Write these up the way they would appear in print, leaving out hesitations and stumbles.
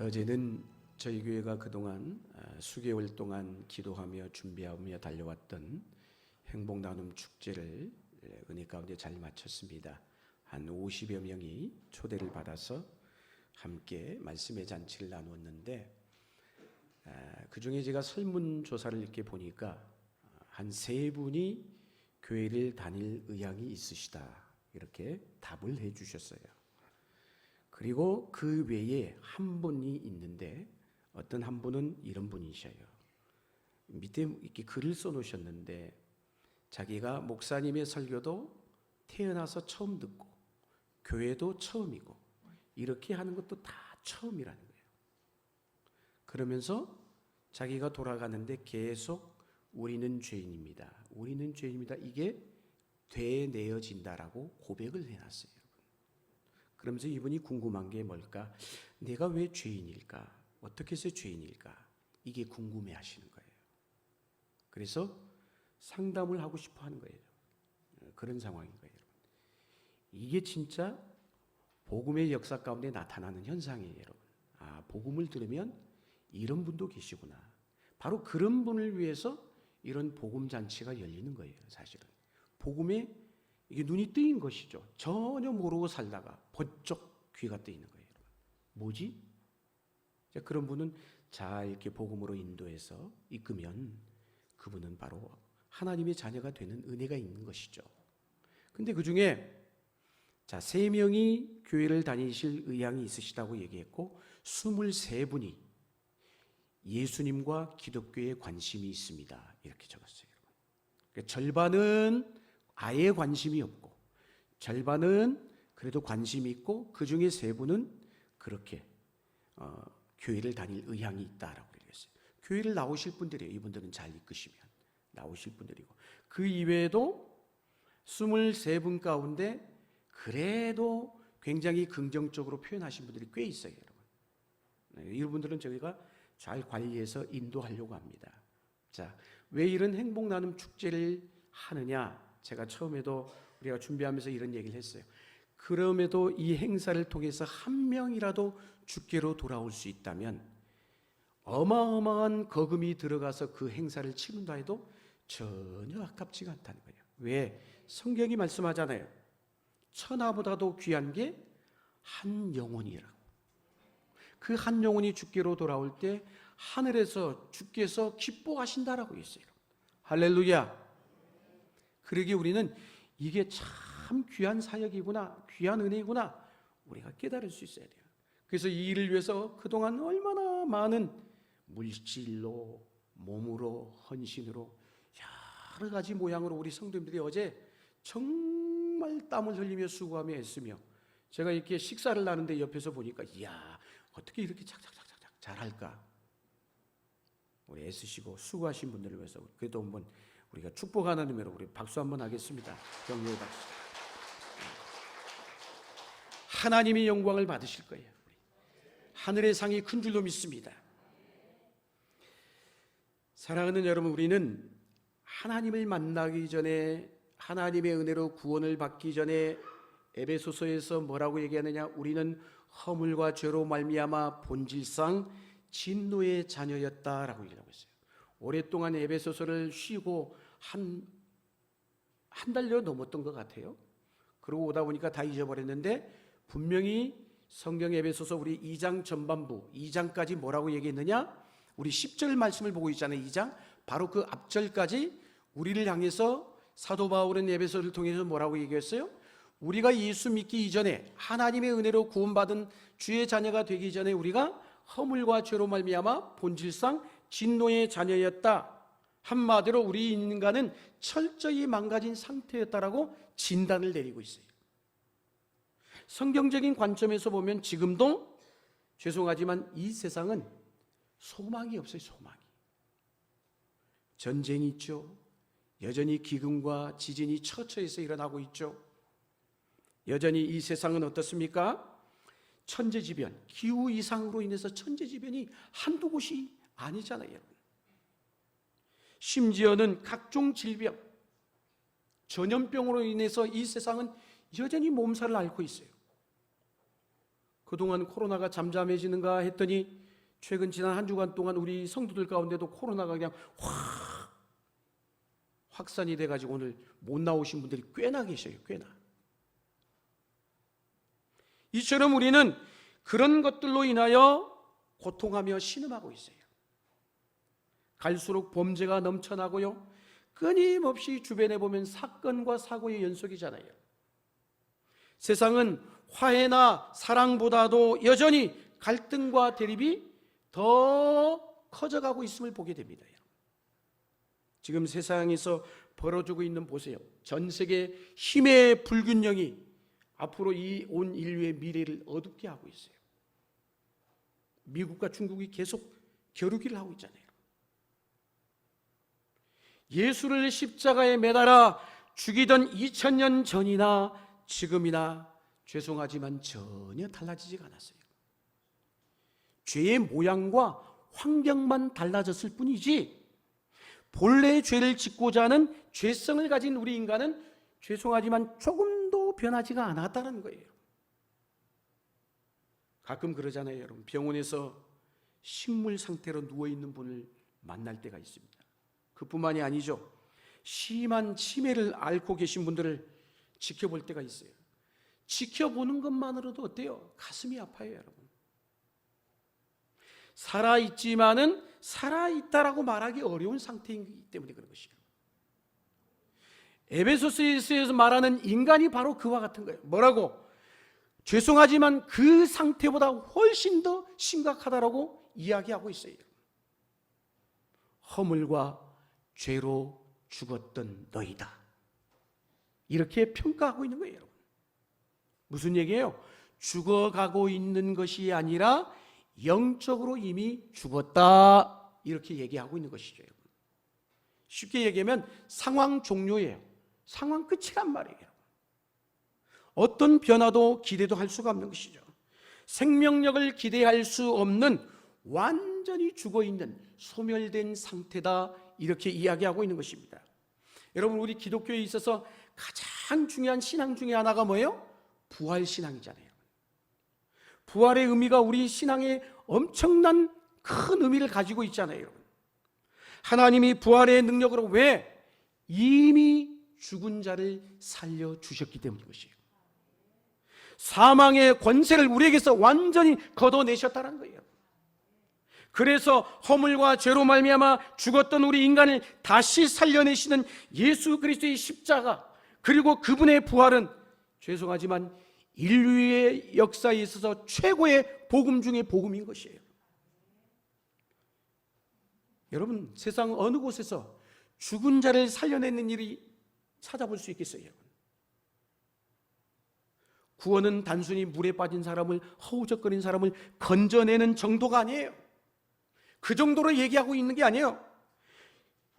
어제는 저희 교회가 그동안 수개월 동안 기도하며 준비하며 달려왔던 행복나눔 축제를 은혜 가운데 잘 마쳤습니다. 한 50여 명이 초대를 받아서 함께 말씀의 잔치를 나누었는데, 그 중에 제가 설문조사를 이렇게 보니까 한 3분이 교회를 다닐 의향이 있으시다, 이렇게 답을 해 주셨어요. 그리고 그 외에 한 분이 있는데, 어떤 한 분은 이런 분이셔요. 밑에 이렇게 글을 써놓으셨는데, 자기가 목사님의 설교도 태어나서 처음 듣고 교회도 처음이고 이렇게 하는 것도 다 처음이라는 거예요. 그러면서 자기가 돌아가는데 계속 우리는 죄인입니다, 우리는 죄인입니다, 이게 되뇌어진다라고 고백을 해놨어요. 그러면서 이분이 궁금한 게 뭘까? 내가 왜 죄인일까? 어떻게 해서 죄인일까? 이게 궁금해 하시는 거예요. 그래서 상담을 하고 싶어 하는 거예요. 그런 상황인 거예요. 이게 진짜 복음의 역사 가운데 나타나는 현상이에요, 여러분. 복음을 들으면 이런 분도 계시구나. 바로 그런 분을 위해서 이런 복음 잔치가 열리는 거예요, 사실은. 복음에 이게 눈이 뜨인 것이죠. 전혀 모르고 살다가 번쩍 귀가 뜨이는 거예요. 뭐지? 그런 분은 잘 이렇게 복음으로 인도해서 이끄면 그분은 바로 하나님의 자녀가 되는 은혜가 있는 것이죠. 근데 그 중에 3명이 교회를 다니실 의향이 있으시다고 얘기했고, 23분이 예수님과 기독교에 관심이 있습니다, 이렇게 적었어요. 그러니까 절반은 아예 관심이 없고, 절반은 그래도 관심이 있고, 그 중에 3분은 그렇게 교회를 다닐 의향이 있다라고 얘기했어요. 교회를 나오실 분들이에요. 이분들은 잘 이끄시면 나오실 분들이고, 그 이외에도 23분 가운데 그래도 굉장히 긍정적으로 표현하신 분들이 꽤 있어요, 여러분. 이런 분들은 저희가 잘 관리해서 인도하려고 합니다. 자, 왜 이런 행복나눔 축제를 하느냐? 제가 처음에도 우리가 준비하면서 이런 얘기를 했어요. 그럼에도 이 행사를 통해서 한 명이라도 주께로 돌아올 수 있다면 어마어마한 거금이 들어가서 그 행사를 치른다 해도 전혀 아깝지가 않다는 거예요. 왜? 성경이 말씀하잖아요. 천하보다도 귀한 게 한 영혼이라고. 그 한 영혼이 주께로 돌아올 때 하늘에서 주께서 기뻐하신다라고 했어요. 할렐루야. 그러기에 우리는 이게 참 귀한 사역이구나, 귀한 은혜구나, 우리가 깨달을 수 있어야 돼요. 그래서 이 일을 위해서 그동안 얼마나 많은 물질로, 몸으로, 헌신으로, 여러 가지 모양으로 우리 성도님들이 어제 정말 땀을 흘리며 수고하며 했으며, 제가 이렇게 식사를 나누는데 옆에서 보니까 이야, 어떻게 이렇게 착착착착 잘할까? 우리 애쓰시고 수고하신 분들을 위해서 그래도 한번 우리가 축복하는 의미로 우리 박수 한번 하겠습니다. 격려의 박수. 하나님이 영광을 받으실 거예요. 하늘의 상이 큰 줄로 믿습니다. 사랑하는 여러분, 우리는 하나님을 만나기 전에, 하나님의 은혜로 구원을 받기 전에 에베소서에서 뭐라고 얘기하느냐? 우리는 허물과 죄로 말미암아 본질상 진노의 자녀였다라고 얘기하고 있어요. 오랫동안 에베소서를 쉬고 한 달여 넘었던 것 같아요. 그러고 오다 보니까 다 잊어버렸는데, 분명히 성경 에베소서 우리 2장 전반부 2장까지 뭐라고 얘기했느냐? 우리 10절 말씀을 보고 있잖아요. 2장 바로 그 앞절까지 우리를 향해서 사도 바울은 에베소서를 통해서 뭐라고 얘기했어요? 우리가 예수 믿기 이전에, 하나님의 은혜로 구원받은 주의 자녀가 되기 전에 우리가 허물과 죄로 말미암아 본질상 진노의 자녀였다. 한마디로 우리 인간은 철저히 망가진 상태였다라고 진단을 내리고 있어요. 성경적인 관점에서 보면 지금도 죄송하지만 이 세상은 소망이 없어요. 소망이. 전쟁이 있죠. 여전히 기근과 지진이 처처해서 일어나고 있죠. 여전히 이 세상은 어떻습니까? 천재지변, 기후 이상으로 인해서 천재지변이 한두 곳이 아니잖아요, 여러분. 심지어는 각종 질병, 전염병으로 인해서 이 세상은 여전히 몸살을 앓고 있어요. 그동안 코로나가 잠잠해지는가 했더니 최근 지난 한 주간 동안 우리 성도들 가운데도 코로나가 그냥 확산이 돼가지고 오늘 못 나오신 분들이 꽤나 계셔요. 꽤나. 이처럼 우리는 그런 것들로 인하여 고통하며 신음하고 있어요. 갈수록 범죄가 넘쳐나고요, 끊임없이 주변에 보면 사건과 사고의 연속이잖아요. 세상은 화해나 사랑보다도 여전히 갈등과 대립이 더 커져가고 있음을 보게 됩니다. 지금 세상에서 벌어지고 있는 보세요. 전 세계 힘의 불균형이 앞으로 이 온 인류의 미래를 어둡게 하고 있어요. 미국과 중국이 계속 겨루기를 하고 있잖아요. 예수를 십자가에 매달아 죽이던 2000년 전이나 지금이나 죄송하지만 전혀 달라지지가 않았어요. 죄의 모양과 환경만 달라졌을 뿐이지 본래의 죄를 짓고자 하는 죄성을 가진 우리 인간은 죄송하지만 조금도 변하지가 않았다는 거예요. 가끔 그러잖아요, 여러분. 병원에서 식물 상태로 누워있는 분을 만날 때가 있습니다. 그뿐만이 아니죠. 심한 치매를 앓고 계신 분들을 지켜볼 때가 있어요. 지켜보는 것만으로도 어때요? 가슴이 아파요, 여러분. 살아있지만은 살아있다라고 말하기 어려운 상태이기 때문에 그런 것이에요. 에베소서에서 말하는 인간이 바로 그와 같은 거예요. 뭐라고? 죄송하지만 그 상태보다 훨씬 더 심각하다라고 이야기하고 있어요. 허물과 죄로 죽었던 너희다, 이렇게 평가하고 있는 거예요. 여러분, 무슨 얘기예요? 죽어가고 있는 것이 아니라 영적으로 이미 죽었다, 이렇게 얘기하고 있는 것이죠. 여러분, 쉽게 얘기하면 상황 종료예요. 상황 끝이란 말이에요. 어떤 변화도 기대도 할 수가 없는 것이죠. 생명력을 기대할 수 없는 완전히 죽어있는 소멸된 상태다, 이렇게 이야기하고 있는 것입니다. 여러분, 우리 기독교에 있어서 가장 중요한 신앙 중에 하나가 뭐예요? 부활신앙이잖아요. 부활의 의미가 우리 신앙에 엄청난 큰 의미를 가지고 있잖아요. 여러분, 하나님이 부활의 능력으로 왜? 이미 죽은 자를 살려주셨기 때문인 것이에요. 사망의 권세를 우리에게서 완전히 걷어내셨다는 거예요. 그래서 허물과 죄로 말미암아 죽었던 우리 인간을 다시 살려내시는 예수 그리스도의 십자가, 그리고 그분의 부활은 죄송하지만 인류의 역사에 있어서 최고의 복음 중의 복음인 것이에요. 여러분, 세상 어느 곳에서 죽은 자를 살려내는 일이 찾아볼 수 있겠어요? 구원은 단순히 물에 빠진 사람을, 허우적거린 사람을 건져내는 정도가 아니에요. 그 정도로 얘기하고 있는 게 아니에요.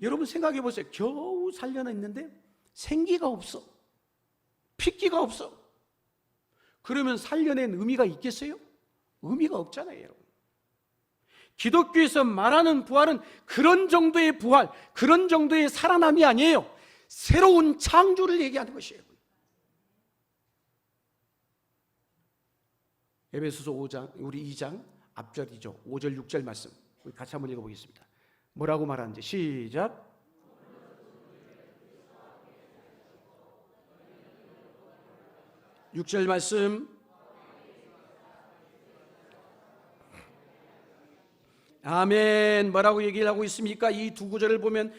여러분 생각해 보세요. 겨우 살려냈는데 생기가 없어, 핏기가 없어. 그러면 살려낸 의미가 있겠어요? 의미가 없잖아요, 여러분. 기독교에서 말하는 부활은 그런 정도의 부활, 그런 정도의 살아남이 아니에요. 새로운 창조를 얘기하는 것이에요. 에베소서 5장, 우리 2장 앞절이죠. 5절 6절 말씀 우리 같이 한번 읽어보겠습니다. 뭐라고 말하는지 시작. (6절) 말씀. 아멘. 뭐라고 얘기를 하고 있습니까? 이 두 구절을 보면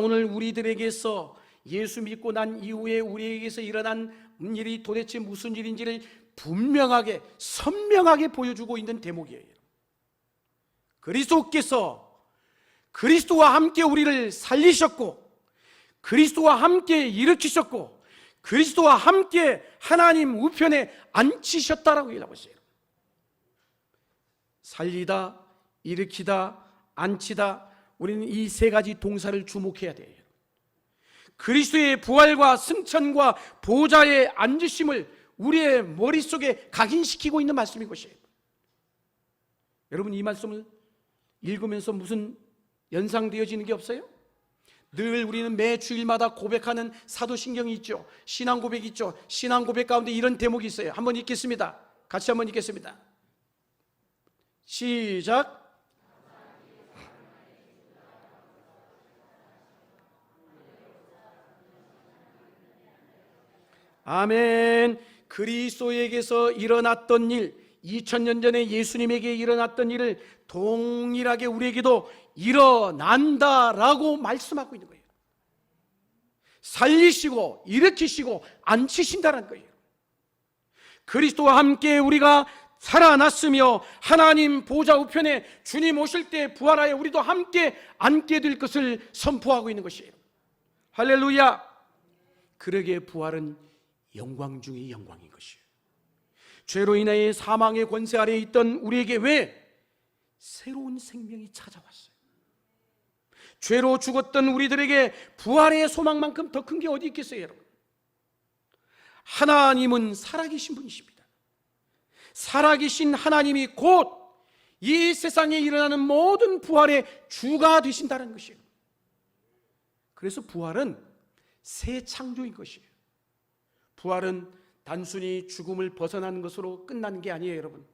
오늘 우리들에게서 예수 믿고 난 이후에 우리에게서 일어난 일이 도대체 무슨 일인지를 분명하게 선명하게 보여주고 있는 대목이에요. 그리스도께서 그리스도와 함께 우리를 살리셨고, 그리스도와 함께 일으키셨고, 그리스도와 함께 하나님 우편에 앉히셨다라고 얘기하고 있어요. 살리다, 일으키다, 앉히다, 우리는 이 세 가지 동사를 주목해야 돼요. 그리스도의 부활과 승천과 보좌에 앉으심을 우리의 머릿속에 각인시키고 있는 말씀인 것이에요. 여러분, 이 말씀을 읽으면서 무슨 연상되어지는 게 없어요? 늘 우리는 매 주일마다 고백하는 사도신경이 있죠. 신앙 고백이 있죠. 신앙 고백 가운데 이런 대목이 있어요. 한번 읽겠습니다. 같이 한번 읽겠습니다. 시작. 아멘. 그리스도에게서 일어났던 일, 2000년 전에 예수님에게 일어났던 일을 동일하게 우리에게도 일어난다라고 말씀하고 있는 거예요. 살리시고 일으키시고 앉히신다는 거예요. 그리스도와 함께 우리가 살아났으며 하나님 보좌 우편에 주님 오실 때 부활하여 우리도 함께 앉게 될 것을 선포하고 있는 것이에요. 할렐루야. 그러기에 부활은 영광 중의 영광인 것이에요. 죄로 인하여 사망의 권세 아래에 있던 우리에게 왜 새로운 생명이 찾아왔어요? 죄로 죽었던 우리들에게 부활의 소망만큼 더 큰 게 어디 있겠어요, 여러분? 하나님은 살아계신 분이십니다. 살아계신 하나님이 곧 이 세상에 일어나는 모든 부활의 주가 되신다는 것이에요. 그래서 부활은 새 창조인 것이에요. 부활은 단순히 죽음을 벗어나는 것으로 끝나는 게 아니에요, 여러분.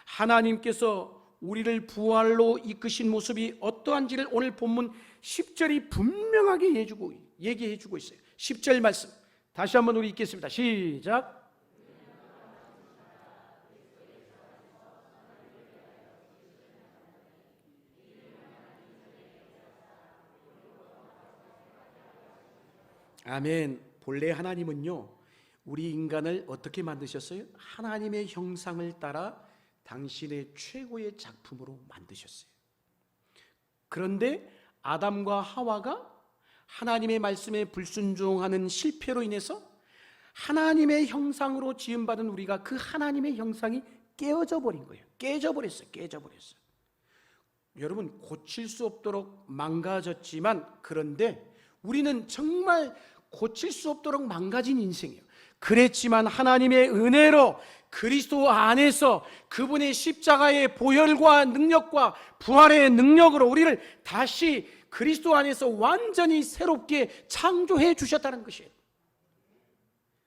하나님께서 우리를 부활로 이끄신 모습이 어떠한지를 오늘 본문 10절이 분명하게 얘기해 주고 있어요. 10절 말씀 다시 한번 우리 읽겠습니다. 시작. 아멘. 본래 하나님은요, 우리 인간을 어떻게 만드셨어요? 하나님의 형상을 따라 당신의 최고의 작품으로 만드셨어요. 그런데 아담과 하와가 하나님의 말씀에 불순종하는 실패로 인해서 하나님의 형상으로 지음받은 우리가 그 하나님의 형상이 깨어져 버린 거예요. 깨져버렸어요. 여러분, 고칠 수 없도록 망가졌지만, 그런데 우리는 정말 고칠 수 없도록 망가진 인생이에요. 그랬지만 하나님의 은혜로 그리스도 안에서 그분의 십자가의 보혈과 능력과 부활의 능력으로 우리를 다시 그리스도 안에서 완전히 새롭게 창조해 주셨다는 것이에요.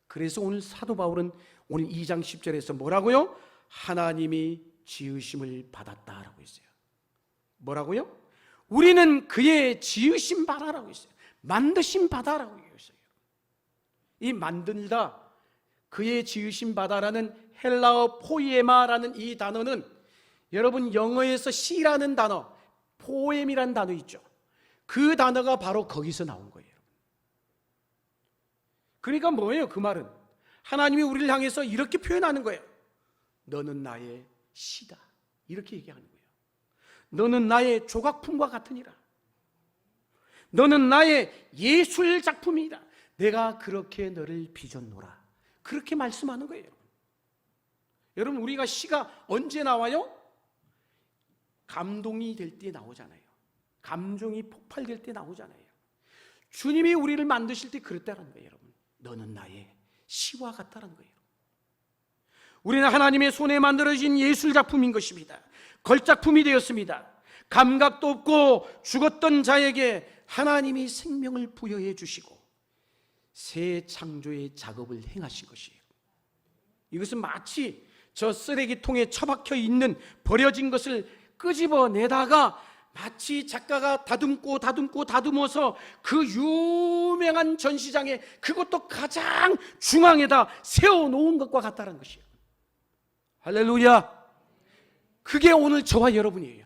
그래서 오늘 사도 바울은 오늘 2장 10절에서 뭐라고요? 하나님이 지으심을 받았다라고 했어요. 뭐라고요? 우리는 그의 지으심 바다라고 했어요. 만드신 바다라고 했어요. 이 만들다, 그의 지으신 바다라는 헬라어 포이에마라는 이 단어는 여러분 영어에서 시라는 단어, 포엠이라는 단어 있죠. 그 단어가 바로 거기서 나온 거예요. 그러니까 뭐예요? 그 말은 하나님이 우리를 향해서 이렇게 표현하는 거예요. 너는 나의 시다, 이렇게 얘기하는 거예요. 너는 나의 조각품과 같으니라. 너는 나의 예술 작품이다. 내가 그렇게 너를 빚었노라. 그렇게 말씀하는 거예요. 여러분, 우리가 시가 언제 나와요? 감동이 될 때 나오잖아요. 감정이 폭발될 때 나오잖아요. 주님이 우리를 만드실 때 그랬다는 거예요, 여러분. 너는 나의 시와 같다는 거예요. 우리는 하나님의 손에 만들어진 예술 작품인 것입니다. 걸작품이 되었습니다. 감각도 없고 죽었던 자에게 하나님이 생명을 부여해 주시고 새 창조의 작업을 행하신 것이에요. 이것은 마치 저 쓰레기통에 처박혀 있는 버려진 것을 끄집어내다가 마치 작가가 다듬어서 그 유명한 전시장에 그것도 가장 중앙에다 세워놓은 것과 같다는 것이에요. 할렐루야. 그게 오늘 저와 여러분이에요.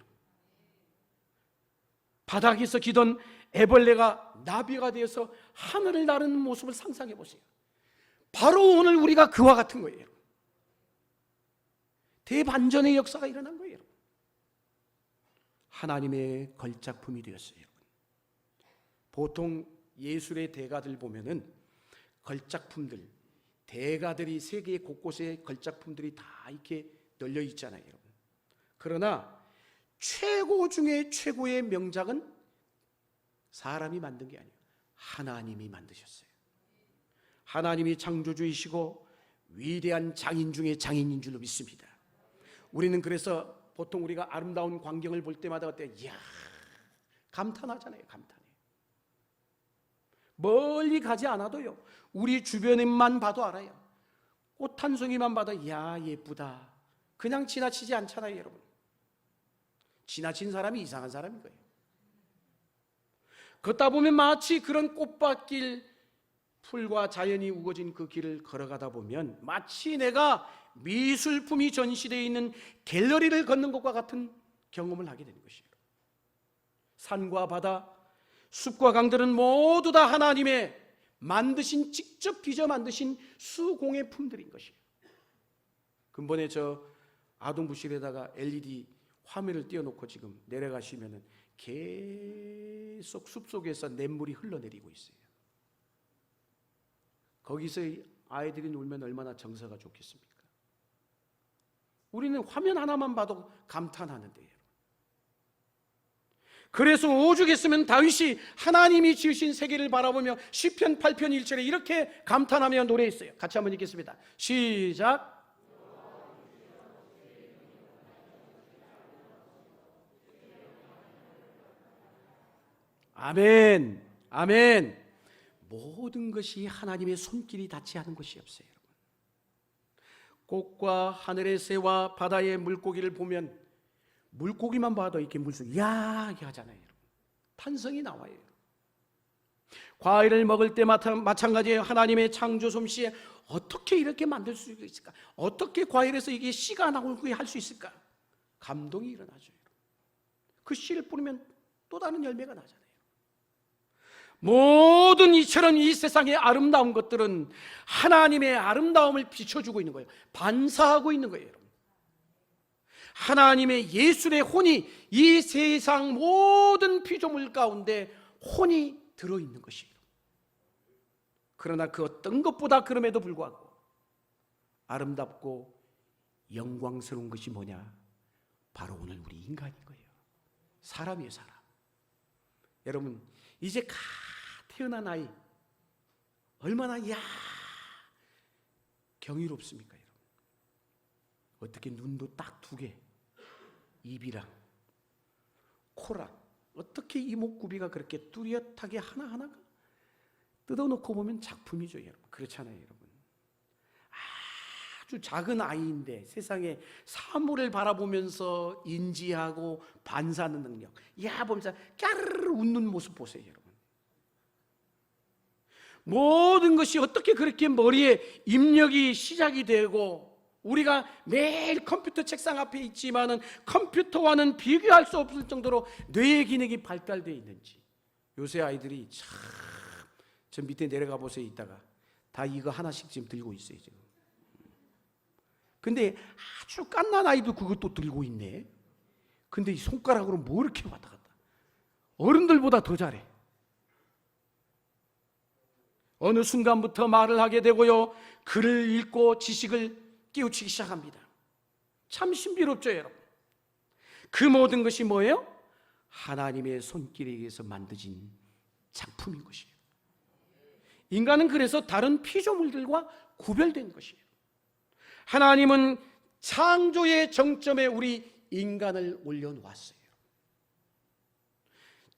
바닥에서 기던 애벌레가 나비가 되어서 하늘을 나르는 모습을 상상해 보세요. 바로 오늘 우리가 그와 같은 거예요. 대반전의 역사가 일어난 거예요. 하나님의 걸작품이 되었어요. 보통 예술의 대가들 보면은 걸작품들, 대가들이 세계 곳곳에 걸작품들이 다 이렇게 널려 있잖아요, 여러분. 그러나 최고 중에 최고의 명작은 사람이 만든 게 아니에요. 하나님이 만드셨어요. 하나님이 창조주이시고 위대한 장인 중에 장인인 줄로 믿습니다. 우리는 그래서 보통 우리가 아름다운 광경을 볼 때마다 어때요? 이야, 감탄하잖아요. 감탄해. 멀리 가지 않아도요, 우리 주변에만 봐도 알아요. 꽃 한 송이만 봐도 야 예쁘다 그냥 지나치지 않잖아요 여러분. 지나친 사람이 이상한 사람인 거예요. 걷다 보면 마치 그런 꽃밭길 풀과 자연이 우거진 그 길을 걸어가다 보면 마치 내가 미술품이 전시되어 있는 갤러리를 걷는 것과 같은 경험을 하게 되는 것이에요. 산과 바다, 숲과 강들은 모두 다 하나님의 만드신, 직접 빚어 만드신 수공예 품들인 것이에요. 근본에 저 아동부실에다가 LED 화면을 띄워놓고 지금 내려가시면은 계속 숲속에서 냇물이 흘러내리고 있어요. 거기서 아이들이 놀면 얼마나 정서가 좋겠습니까? 우리는 화면 하나만 봐도 감탄하는데요. 그래서 오죽 했으면 다윗이 하나님이 지으신 세계를 바라보며 시편 8편 1절에 이렇게 감탄하며 노래했어요. 같이 한번 읽겠습니다. 시작. 아멘, 아멘. 모든 것이 하나님의 손길이 닿지 않은 것이 없어요. 여러분. 꽃과 하늘의 새와 바다의 물고기를 보면 물고기만 봐도 이렇게 물속에 야 이렇게 하잖아요. 여러분. 탄성이 나와요. 과일을 먹을 때 마찬가지예요. 하나님의 창조 솜씨에 어떻게 이렇게 만들 수 있을까? 어떻게 과일에서 이게 씨가 나오게 할 수 있을까? 감동이 일어나죠. 그 씨를 뿌리면 또 다른 열매가 나잖아요. 모든 이처럼 이 세상의 아름다운 것들은 하나님의 아름다움을 비춰주고 있는 거예요. 반사하고 있는 거예요. 여러분. 하나님의 예술의 혼이 이 세상 모든 피조물 가운데 혼이 들어있는 것이에요. 그러나 그 어떤 것보다 그럼에도 불구하고 아름답고 영광스러운 것이 뭐냐? 바로 오늘 우리 인간인 거예요. 사람이에요, 사람. 여러분, 이제 태어난 아이 얼마나 경이롭습니까? 여러분. 어떻게 눈도 딱 2개, 입이랑 코랑 어떻게 이목구비가 그렇게 뚜렷하게 하나하나가 뜯어놓고 보면 작품이죠. 여러분. 그렇잖아요. 여러분. 아주 작은 아이인데 세상에 사물을 바라보면서 인지하고 반사하는 능력, 보면서 까르르 웃는 모습 보세요. 여러분. 모든 것이 어떻게 그렇게 머리에 입력이 시작이 되고 우리가 매일 컴퓨터 책상 앞에 있지만은 컴퓨터와는 비교할 수 없을 정도로 뇌의 기능이 발달되어 있는지. 요새 아이들이 참, 저 밑에 내려가 보세요. 이따가 다 이거 하나씩 지금 들고 있어요. 지금. 근데 아주 갓난 아이도 그것도 들고 있네. 근데 이 손가락으로 뭐 이렇게 왔다 갔다. 어른들보다 더 잘해. 어느 순간부터 말을 하게 되고요, 글을 읽고 지식을 깨우치기 시작합니다. 참 신비롭죠, 여러분. 그 모든 것이 뭐예요? 하나님의 손길에 의해서 만들어진 작품인 것이에요. 인간은 그래서 다른 피조물들과 구별된 것이에요. 하나님은 창조의 정점에 우리 인간을 올려놓았어요.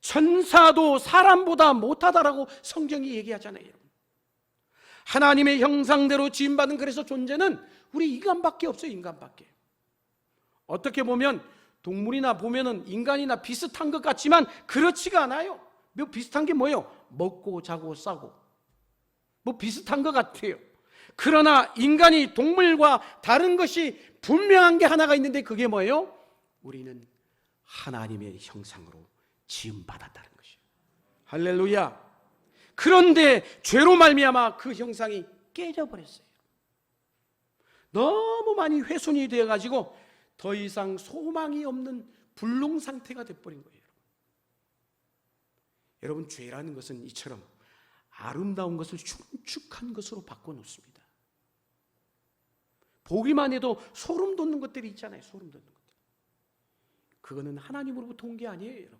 천사도 사람보다 못하다라고 성경이 얘기하잖아요. 하나님의 형상대로 지음받은 그래서 존재는 우리 인간밖에 없어요. 인간밖에. 어떻게 보면 동물이나 보면은 인간이나 비슷한 것 같지만 그렇지가 않아요. 뭐 비슷한 게 뭐예요? 먹고 자고 싸고 뭐 비슷한 것 같아요. 그러나 인간이 동물과 다른 것이 분명한 게 하나가 있는데 그게 뭐예요? 우리는 하나님의 형상으로 지음받았다는 것이에요. 할렐루야. 그런데 죄로 말미암아 그 형상이 깨져버렸어요. 너무 많이 훼손이 되어가지고 더 이상 소망이 없는 불능 상태가 돼버린 거예요. 여러분, 죄라는 것은 이처럼 아름다운 것을 축축한 것으로 바꿔놓습니다. 보기만 해도 소름 돋는 것들이 있잖아요. 소름 돋는 것들. 그거는 하나님으로부터 온 게 아니에요. 여러분.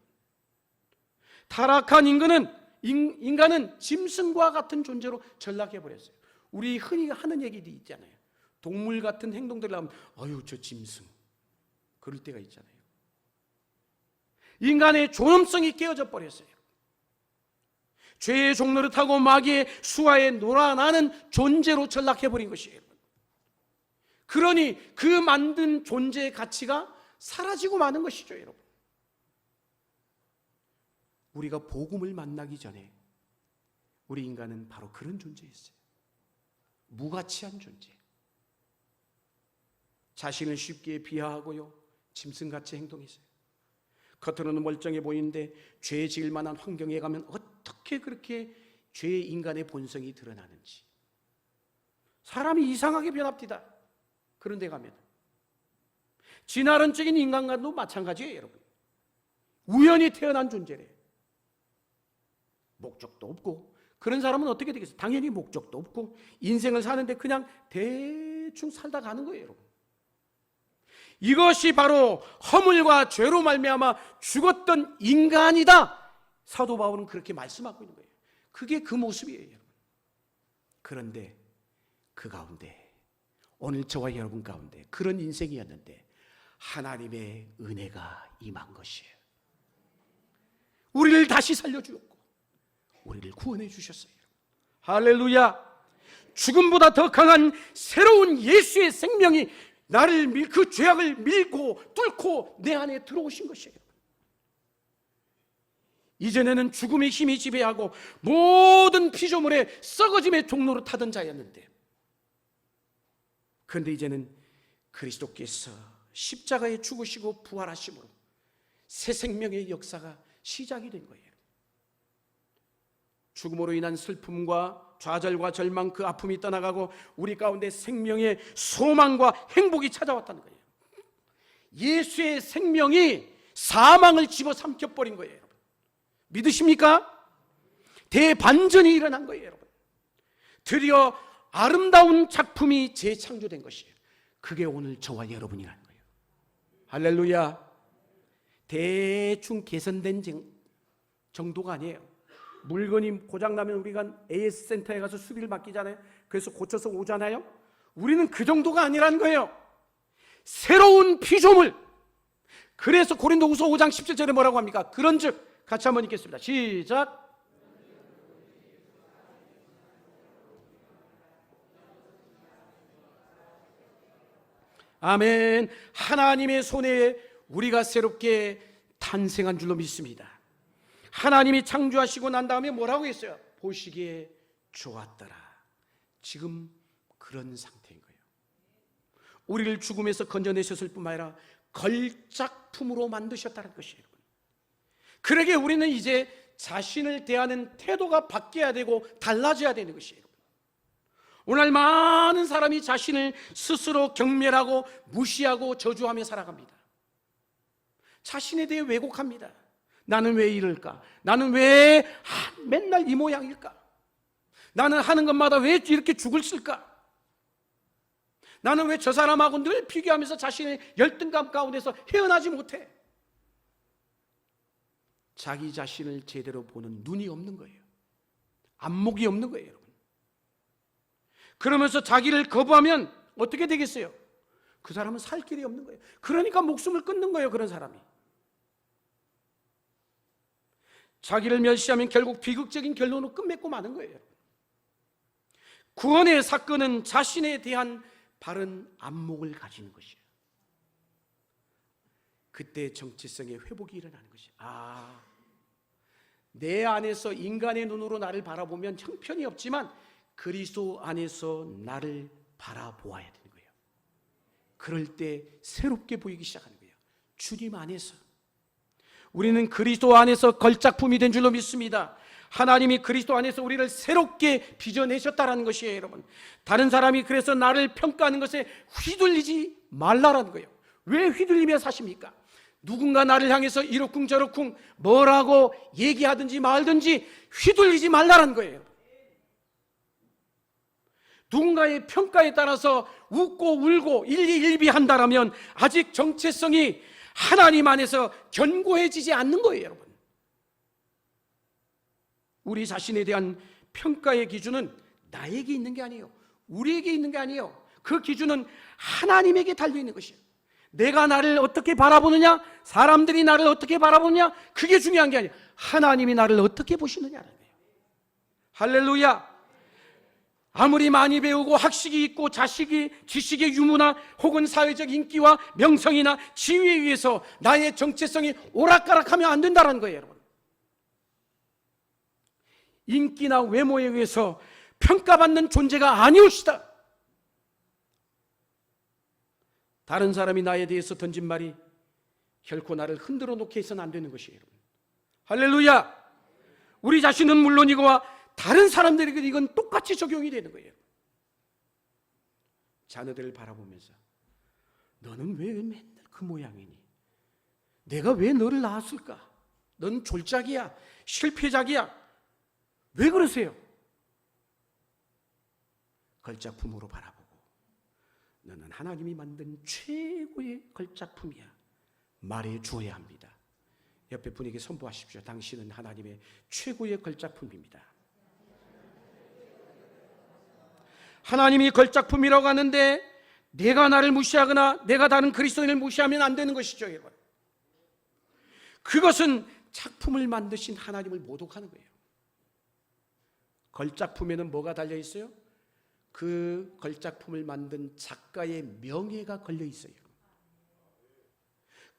타락한 인간은 짐승과 같은 존재로 전락해버렸어요. 우리 흔히 하는 얘기도 있잖아요. 동물 같은 행동들을 하면 어휴 저 짐승 그럴 때가 있잖아요. 인간의 존엄성이 깨어져 버렸어요. 죄의 종노릇하고 마귀의 수하에 놀아나는 존재로 전락해버린 것이에요. 그러니 그 만든 존재의 가치가 사라지고 마는 것이죠, 여러분. 우리가 복음을 만나기 전에 우리 인간은 바로 그런 존재였어요. 무가치한 존재. 자신을 쉽게 비하하고요, 짐승같이 행동했어요. 겉으로는 멀쩡해 보이는데 죄 지을 만한 환경에 가면 어떻게 그렇게 죄의 인간의 본성이 드러나는지. 사람이 이상하게 변합니다. 그런 데 가면. 진화론적인 인간과도 마찬가지예요, 여러분. 우연히 태어난 존재래요. 목적도 없고. 그런 사람은 어떻게 되겠어요? 당연히 목적도 없고 인생을 사는데 그냥 대충 살다 가는 거예요, 여러분. 이것이 바로 허물과 죄로 말미암아 죽었던 인간이다. 사도 바울은 그렇게 말씀하고 있는 거예요. 그게 그 모습이에요, 여러분. 그런데 그 가운데 오늘 저와 여러분 가운데 그런 인생이었는데 하나님의 은혜가 임한 것이에요. 우리를 다시 살려주었고 우리를 구원해 주셨어요. 할렐루야. 죽음보다 더 강한 새로운 예수의 생명이 나를 그 죄악을 밀고 뚫고 내 안에 들어오신 것이에요. 이전에는 죽음의 힘이 지배하고 모든 피조물의 썩어짐의 종로로 타던 자였는데, 그런데 이제는 그리스도께서 십자가에 죽으시고 부활하심으로 새 생명의 역사가 시작이 된 거예요. 죽음으로 인한 슬픔과 좌절과 절망, 그 아픔이 떠나가고 우리 가운데 생명의 소망과 행복이 찾아왔다는 거예요. 예수의 생명이 사망을 집어삼켜버린 거예요, 여러분. 믿으십니까? 대반전이 일어난 거예요, 여러분. 드디어 아름다운 작품이 재창조된 것이에요. 그게 오늘 저와 여러분이라는 거예요. 할렐루야. 대충 개선된 정도가 아니에요. 물건이 고장나면 우리가 AS 센터에 가서 수리를 맡기잖아요. 그래서 고쳐서 오잖아요. 우리는 그 정도가 아니라는 거예요. 새로운 피조물. 그래서 고린도후서 5장 17절에 뭐라고 합니까? 그런즉, 같이 한번 읽겠습니다. 시작. 아멘. 하나님의 손에 우리가 새롭게 탄생한 줄로 믿습니다. 하나님이 창조하시고 난 다음에 뭐라고 했어요? 보시기에 좋았더라. 지금 그런 상태인 거예요. 우리를 죽음에서 건져내셨을 뿐만 아니라 걸작품으로 만드셨다는 것이에요. 그러게 우리는 이제 자신을 대하는 태도가 바뀌어야 되고 달라져야 되는 것이에요. 오늘 많은 사람이 자신을 스스로 경멸하고 무시하고 저주하며 살아갑니다. 자신에 대해 왜곡합니다. 나는 왜 이럴까? 나는 왜 맨날 이 모양일까? 나는 하는 것마다 왜 이렇게 죽을 쓸까? 나는 왜 저 사람하고 늘 비교하면서 자신의 열등감 가운데서 헤어나지 못해? 자기 자신을 제대로 보는 눈이 없는 거예요. 안목이 없는 거예요, 여러분. 그러면서 자기를 거부하면 어떻게 되겠어요? 그 사람은 살 길이 없는 거예요. 그러니까 목숨을 끊는 거예요, 그런 사람이. 자기를 멸시하면 결국 비극적인 결론으로 끝맺고 마는 거예요. 구원의 사건은 자신에 대한 바른 안목을 가지는 것이에요. 그때 정체성의 회복이 일어나는 것이에요. 내 안에서 인간의 눈으로 나를 바라보면 형편이 없지만 그리스도 안에서 나를 바라보아야 되는 거예요. 그럴 때 새롭게 보이기 시작하는 거예요. 주님 안에서. 우리는 그리스도 안에서 걸작품이 된 줄로 믿습니다. 하나님이 그리스도 안에서 우리를 새롭게 빚어내셨다는 것이에요, 여러분. 다른 사람이 그래서 나를 평가하는 것에 휘둘리지 말라라는 거예요. 왜 휘둘리며 사십니까? 누군가 나를 향해서 이러쿵 저러쿵 뭐라고 얘기하든지 말든지 휘둘리지 말라라는 거예요. 누군가의 평가에 따라서 웃고 울고 일희일비한다라면 아직 정체성이 하나님 안에서 견고해지지 않는 거예요, 여러분. 우리 자신에 대한 평가의 기준은 나에게 있는 게 아니에요. 우리에게 있는 게 아니에요. 그 기준은 하나님에게 달려있는 것이에요. 내가 나를 어떻게 바라보느냐, 사람들이 나를 어떻게 바라보느냐, 그게 중요한 게 아니에요. 하나님이 나를 어떻게 보시느냐는 거예요. 할렐루야. 아무리 많이 배우고 학식이 있고 지식의 유무나 혹은 사회적 인기와 명성이나 지위에 의해서 나의 정체성이 오락가락하면 안 된다는 거예요, 여러분. 인기나 외모에 의해서 평가받는 존재가 아니오시다. 다른 사람이 나에 대해서 던진 말이 결코 나를 흔들어 놓게 해서는 안 되는 것이에요, 여러분. 할렐루야! 우리 자신은 물론이고와 다른 사람들에게 이건 똑같이 적용이 되는 거예요. 자녀들을 바라보면서 너는 왜 맨날 그 모양이니? 내가 왜 너를 낳았을까? 넌 졸작이야, 실패작이야. 왜 그러세요? 걸작품으로 바라보고 너는 하나님이 만든 최고의 걸작품이야 말해 주어야 합니다. 옆에 분에게 선포하십시오. 당신은 하나님의 최고의 걸작품입니다. 하나님이 걸작품이라고 하는데 내가 나를 무시하거나 내가 다른 그리스도인을 무시하면 안 되는 것이죠, 여러분. 그것은 작품을 만드신 하나님을 모독하는 거예요. 걸작품에는 뭐가 달려 있어요? 그 걸작품을 만든 작가의 명예가 걸려 있어요.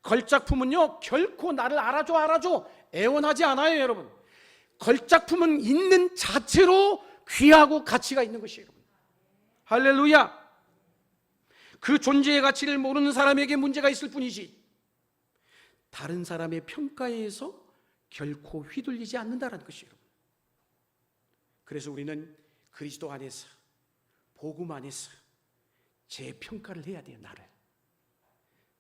걸작품은요 결코 나를 알아줘 애원하지 않아요, 여러분. 걸작품은 있는 자체로 귀하고 가치가 있는 것이에요, 여러분. 할렐루야. 그 존재의 가치를 모르는 사람에게 문제가 있을 뿐이지 다른 사람의 평가에 의해서 결코 휘둘리지 않는다는 것이에요. 그래서 우리는 그리스도 안에서 복음 안에서 재평가를 해야 돼요. 나를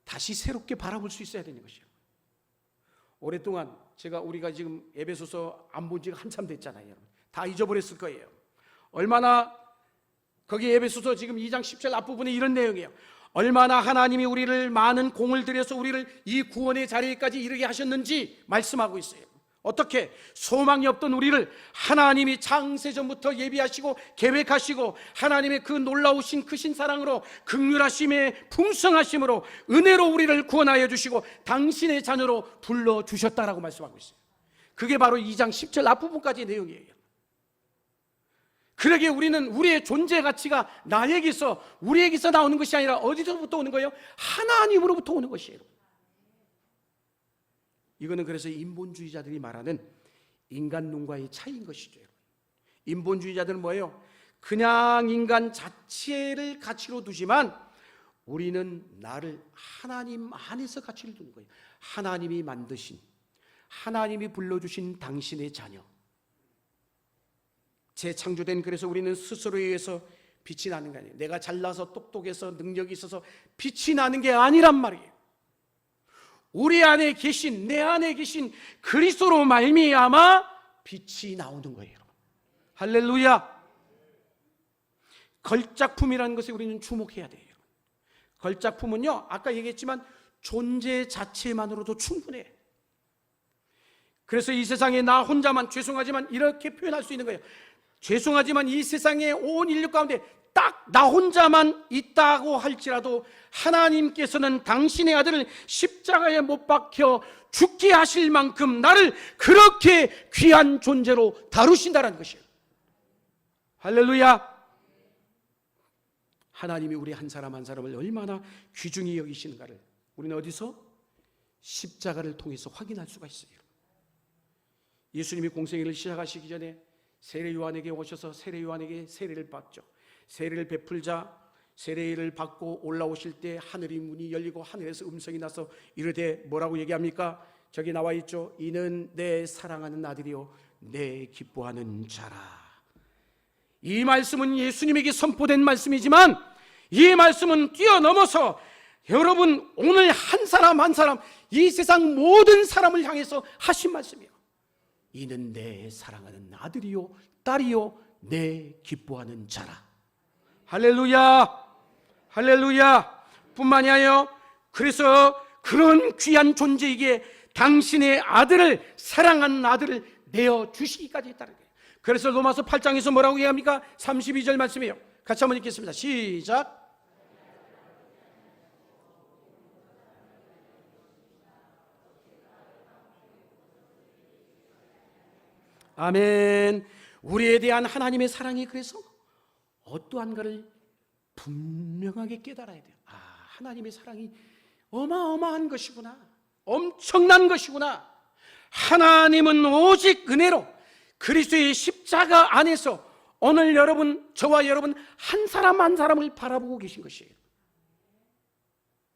다시 새롭게 바라볼 수 있어야 되는 것이에요. 오랫동안 우리가 지금 에베소서 안 본 지가 한참 됐잖아요, 여러분. 다 잊어버렸을 거예요. 얼마나 거기 에베소서 지금 2장 10절 앞부분에 이런 내용이에요. 얼마나 하나님이 우리를 많은 공을 들여서 우리를 이 구원의 자리에까지 이르게 하셨는지 말씀하고 있어요. 어떻게? 소망이 없던 우리를 하나님이 창세전부터 예비하시고 계획하시고 하나님의 그 놀라우신 크신 사랑으로 긍휼하심에 풍성하심으로 은혜로 우리를 구원하여 주시고 당신의 자녀로 불러주셨다라고 말씀하고 있어요. 그게 바로 2장 10절 앞부분까지의 내용이에요. 그러기에 우리는 우리의 존재 가치가 우리에게서 나오는 것이 아니라 어디서부터 오는 거예요? 하나님으로부터 오는 것이에요. 이거는 그래서 인본주의자들이 말하는 인간론과의 차이인 것이죠. 인본주의자들은 뭐예요? 그냥 인간 자체를 가치로 두지만 우리는 나를 하나님 안에서 가치를 두는 거예요. 하나님이 만드신, 하나님이 불러주신 당신의 자녀, 재창조된. 그래서 우리는 스스로에 의해서 빛이 나는 게 아니에요. 내가 잘나서 똑똑해서 능력이 있어서 빛이 나는 게 아니란 말이에요. 우리 안에 계신, 내 안에 계신 그리스도로 말미암아 빛이 나오는 거예요. 할렐루야. 걸작품이라는 것에 우리는 주목해야 돼요. 걸작품은요 아까 얘기했지만 존재 자체만으로도 충분해. 그래서 이 세상에 나 혼자만, 죄송하지만 이렇게 표현할 수 있는 거예요. 죄송하지만 이 세상에 온 인류 가운데 딱 나 혼자만 있다고 할지라도 하나님께서는 당신의 아들을 십자가에 못 박혀 죽게 하실 만큼 나를 그렇게 귀한 존재로 다루신다는 것이에요. 할렐루야. 하나님이 우리 한 사람 한 사람을 얼마나 귀중히 여기시는가를 우리는 어디서? 십자가를 통해서 확인할 수가 있어요. 예수님이 공생애를 시작하시기 전에 세례 요한에게 오셔서 세례 요한에게 세례를 받죠. 세례를 베풀자 세례를 받고 올라오실 때 하늘이 문이 열리고 하늘에서 음성이 나서 이르되 뭐라고 얘기합니까? 저기 나와 있죠. 이는 내 사랑하는 아들이요 내 기뻐하는 자라. 이 말씀은 예수님에게 선포된 말씀이지만 이 말씀은 뛰어넘어서 여러분 오늘 한 사람 한 사람 이 세상 모든 사람을 향해서 하신 말씀이에요. 이는 내 사랑하는 아들이요 딸이요 내 기뻐하는 자라. 할렐루야. 할렐루야. 뿐만이 아니라 그래서 그런 귀한 존재에게 당신의 아들을, 사랑하는 아들을 내어주시기까지 했다는 거예요. 그래서 로마서 8장에서 뭐라고 얘기합니까? 32절 말씀이에요. 같이 한번 읽겠습니다. 시작. 아멘. 우리에 대한 하나님의 사랑이 그래서 어떠한가를 분명하게 깨달아야 돼요. 하나님의 사랑이 어마어마한 것이구나, 엄청난 것이구나. 하나님은 오직 은혜로 그리스도의 십자가 안에서 오늘 여러분, 저와 여러분 한 사람 한 사람을 바라보고 계신 것이에요.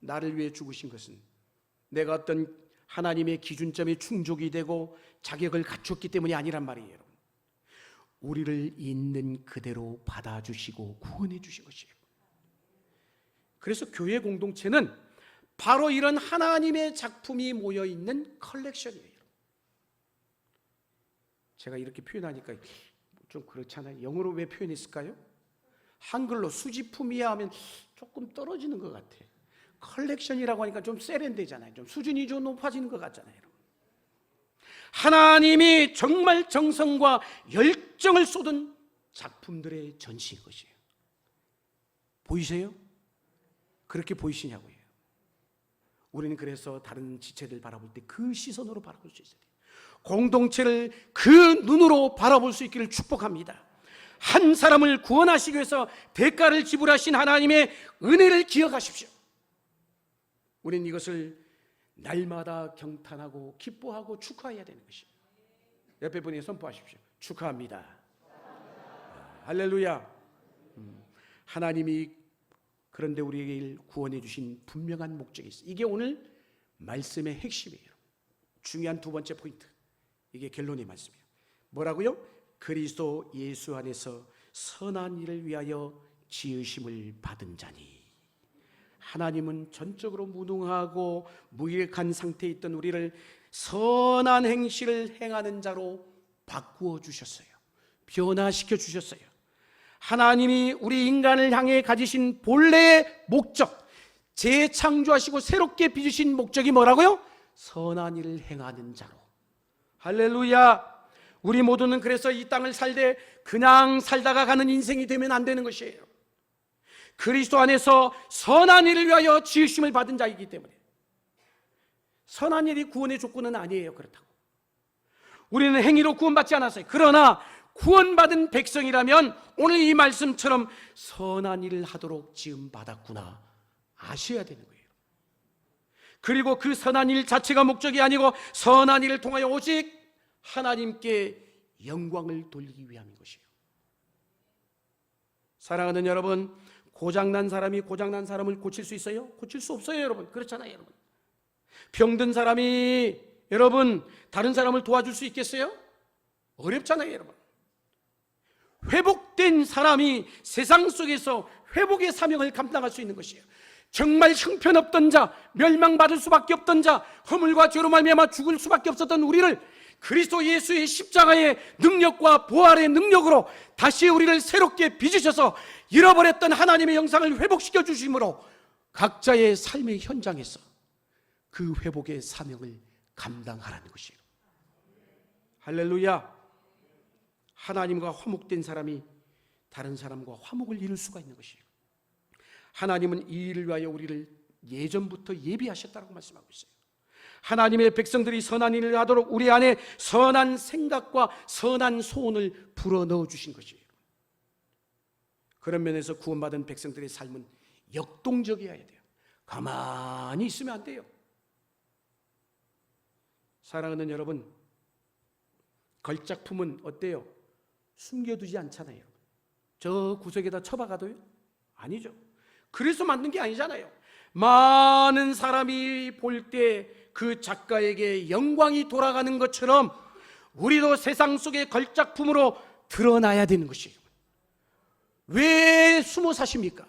나를 위해 죽으신 것은 내가 어떤 하나님의 기준점에 충족이 되고 자격을 갖췄기 때문이 아니란 말이에요. 여러분, 우리를 있는 그대로 받아주시고 구원해 주신 것이에요. 그래서 교회 공동체는 바로 이런 하나님의 작품이 모여있는 컬렉션이에요. 제가 이렇게 표현하니까 좀 그렇잖아요. 영어로 왜 표현했을까요? 한글로 수집품이야 하면 조금 떨어지는 것 같아. 컬렉션이라고 하니까 좀 세련되잖아요. 좀 수준이 좀 높아지는 것 같잖아요. 여러분, 하나님이 정말 정성과 열정을 쏟은 작품들의 전시인 것이에요. 보이세요? 그렇게 보이시냐고요. 우리는 그래서 다른 지체들 바라볼 때 그 시선으로 바라볼 수 있어요. 공동체를 그 눈으로 바라볼 수 있기를 축복합니다. 한 사람을 구원하시기 위해서 대가를 지불하신 하나님의 은혜를 기억하십시오. 우리는 이것을 날마다 경탄하고 기뻐하고 축하해야 되는 것입니다. 옆에 분에게 선포하십시오. 축하합니다. 할렐루야. 하나님이 그런데 우리에게 구원해 주신 분명한 목적이 있어요. 이게 오늘 말씀의 핵심이에요. 중요한 두 번째 포인트, 이게 결론의 말씀이에요. 뭐라고요? 그리스도 예수 안에서 선한 일을 위하여 지으심을 받은 자니. 하나님은 전적으로 무능하고 무익한 상태에 있던 우리를 선한 행실을 행하는 자로 바꾸어 주셨어요. 변화시켜 주셨어요. 하나님이 우리 인간을 향해 가지신 본래의 목적, 재창조하시고 새롭게 빚으신 목적이 뭐라고요? 선한 일을 행하는 자로. 할렐루야. 우리 모두는 그래서 이 땅을 살되 그냥 살다가 가는 인생이 되면 안 되는 것이에요. 그리스도 안에서 선한 일을 위하여 지으심을 받은 자이기 때문에. 선한 일이 구원의 조건은 아니에요. 그렇다고 우리는 행위로 구원받지 않았어요. 그러나 구원받은 백성이라면 오늘 이 말씀처럼 선한 일을 하도록 지음받았구나 아셔야 되는 거예요. 그리고 그 선한 일 자체가 목적이 아니고 선한 일을 통하여 오직 하나님께 영광을 돌리기 위함인 것이에요. 사랑하는 여러분, 고장난 사람이 고장난 사람을 고칠 수 있어요? 고칠 수 없어요. 여러분, 그렇잖아요. 여러분, 병든 사람이 여러분 다른 사람을 도와줄 수 있겠어요? 어렵잖아요. 여러분, 회복된 사람이 세상 속에서 회복의 사명을 감당할 수 있는 것이에요. 정말 형편없던 자, 멸망받을 수밖에 없던 자, 허물과 죄로 말미암아 죽을 수밖에 없었던 우리를 그리스도 예수의 십자가의 능력과 부활의 능력으로 다시 우리를 새롭게 빚으셔서 잃어버렸던 하나님의 영상을 회복시켜 주심으로 각자의 삶의 현장에서 그 회복의 사명을 감당하라는 것이에요. 할렐루야. 하나님과 화목된 사람이 다른 사람과 화목을 이룰 수가 있는 것이에요. 하나님은 이 일을 위하여 우리를 예전부터 예비하셨다고 말씀하고 있어요. 하나님의 백성들이 선한 일을 하도록 우리 안에 선한 생각과 선한 소원을 불어넣어 주신 것이에요. 그런 면에서 구원받은 백성들의 삶은 역동적이어야 돼요. 가만히 있으면 안 돼요. 사랑하는 여러분, 걸작품은 어때요? 숨겨두지 않잖아요. 저 구석에다 처박아둬요? 아니죠. 그래서 만든 게 아니잖아요. 많은 사람이 볼 때 그 작가에게 영광이 돌아가는 것처럼 우리도 세상 속의 걸작품으로 드러나야 되는 것이에요. 왜 숨어 사십니까?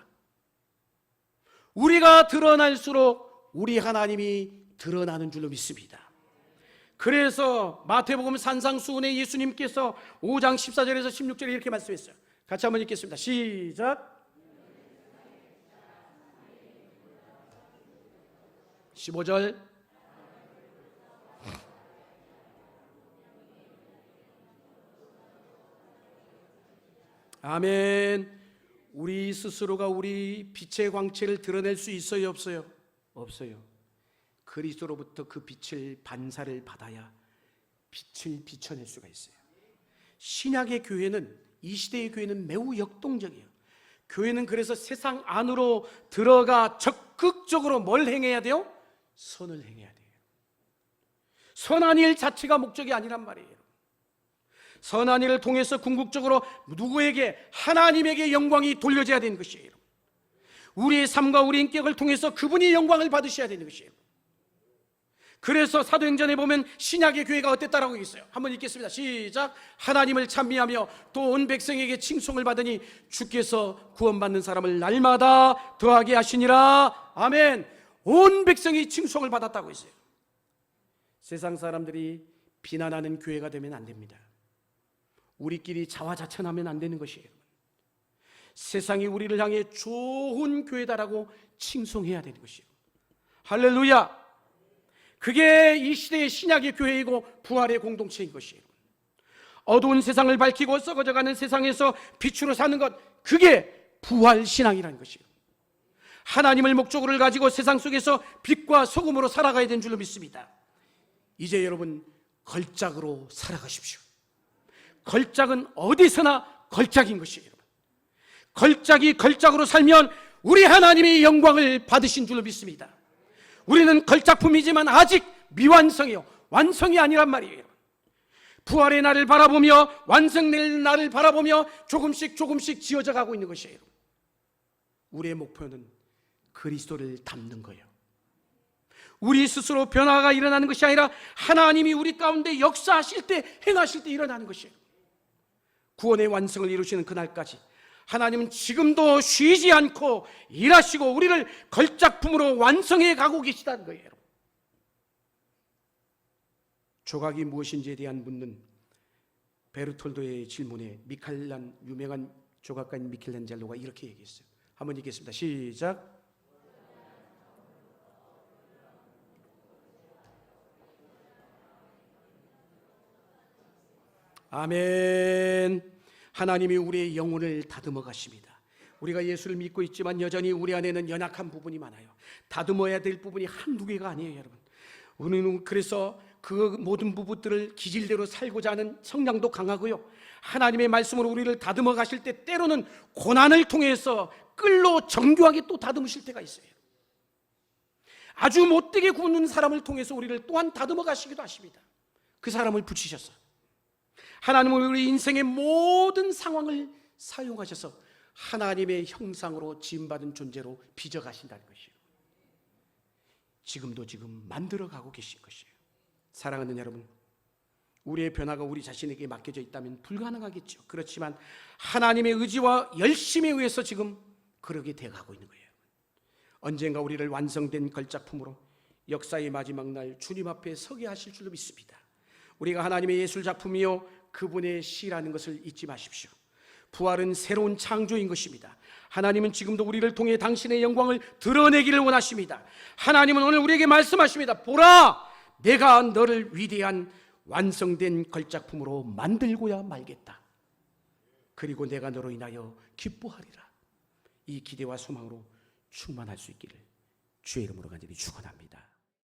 우리가 드러날수록 우리 하나님이 드러나는 줄로 믿습니다. 그래서 마태복음 산상수훈에 예수님께서 5장 14절에서 16절에 이렇게 말씀했어요. 같이 한번 읽겠습니다. 시작. 15절. 아멘. 우리 스스로가 우리 빛의 광채를 드러낼 수 있어요, 없어요? 없어요. 그리스도로부터 그 빛을 반사를 받아야 빛을 비춰낼 수가 있어요. 신약의 교회는, 이 시대의 교회는 매우 역동적이에요. 교회는 그래서 세상 안으로 들어가 적극적으로 뭘 행해야 돼요? 선을 행해야 돼요. 선한 일 자체가 목적이 아니란 말이에요. 선한 일을 통해서 궁극적으로 누구에게? 하나님에게 영광이 돌려져야 되는 것이에요. 우리의 삶과 우리 인격을 통해서 그분이 영광을 받으셔야 되는 것이에요. 그래서 사도행전에 보면 신약의 교회가 어땠다라고 있어요. 한번 읽겠습니다. 시작. 하나님을 찬미하며 또 온 백성에게 칭송을 받으니 주께서 구원받는 사람을 날마다 더하게 하시니라. 아멘. 온 백성이 칭송을 받았다고 했어요. 세상 사람들이 비난하는 교회가 되면 안 됩니다. 우리끼리 자화자찬하면 안 되는 것이에요. 세상이 우리를 향해 좋은 교회다라고 칭송해야 되는 것이에요. 할렐루야. 그게 이 시대의 신약의 교회이고 부활의 공동체인 것이에요. 어두운 세상을 밝히고 썩어져가는 세상에서 빛으로 사는 것, 그게 부활신앙이라는 것이에요. 하나님을 목적으로 가지고 세상 속에서 빛과 소금으로 살아가야 되는 줄로 믿습니다. 이제 여러분 걸작으로 살아가십시오. 걸작은 어디서나 걸작인 것이에요. 걸작이 걸작으로 살면 우리 하나님이 영광을 받으신 줄로 믿습니다. 우리는 걸작품이지만 아직 미완성이요, 완성이 아니란 말이에요. 부활의 날을 바라보며 완성될 날을 바라보며 조금씩 지어져 가고 있는 것이에요. 우리의 목표는 그리스도를 닮는 거예요. 우리 스스로 변화가 일어나는 것이 아니라 하나님이 우리 가운데 역사하실 때, 행하실 때 일어나는 것이에요. 구원의 완성을 이루시는 그날까지 하나님은 지금도 쉬지 않고 일하시고 우리를 걸작품으로 완성해 가고 계시다는 거예요. 조각이 무엇인지에 대한 묻는 베르톨도의 질문에 유명한 조각가인 미켈란젤로가 이렇게 얘기했어요. 한번 읽겠습니다. 시작. 아멘. 하나님이 우리의 영혼을 다듬어 가십니다. 우리가 예수를 믿고 있지만 여전히 우리 안에는 연약한 부분이 많아요. 다듬어야 될 부분이 한두 개가 아니에요, 여러분. 우리는 그래서 그 모든 부분들을 기질대로 살고자 하는 성향도 강하고요. 하나님의 말씀으로 우리를 다듬어 가실 때 때로는 고난을 통해서 끌로 정교하게 또 다듬으실 때가 있어요. 아주 못되게 구는 사람을 통해서 우리를 또한 다듬어 가시기도 하십니다. 그 사람을 붙이셔서 하나님은 우리 인생의 모든 상황을 사용하셔서 하나님의 형상으로 지음받은 존재로 빚어가신다는 것이에요. 지금도 지금 만들어가고 계신 것이에요. 사랑하는 여러분, 우리의 변화가 우리 자신에게 맡겨져 있다면 불가능하겠죠. 그렇지만 하나님의 의지와 열심에 의해서 지금 그러게 돼가고 있는 거예요. 언젠가 우리를 완성된 걸작품으로 역사의 마지막 날 주님 앞에 서게 하실 줄로 믿습니다. 우리가 하나님의 예술작품이요 그분의 시라는 것을 잊지 마십시오. 부활은 새로운 창조인 것입니다. 하나님은 지금도 우리를 통해 당신의 영광을 드러내기를 원하십니다. 하나님은 오늘 우리에게 말씀하십니다. 보라, 내가 너를 위대한 완성된 걸작품으로 만들고야 말겠다. 그리고 내가 너로 인하여 기뻐하리라. 이 기대와 소망으로 충만할 수 있기를 주의 이름으로 간절히 축원합니다.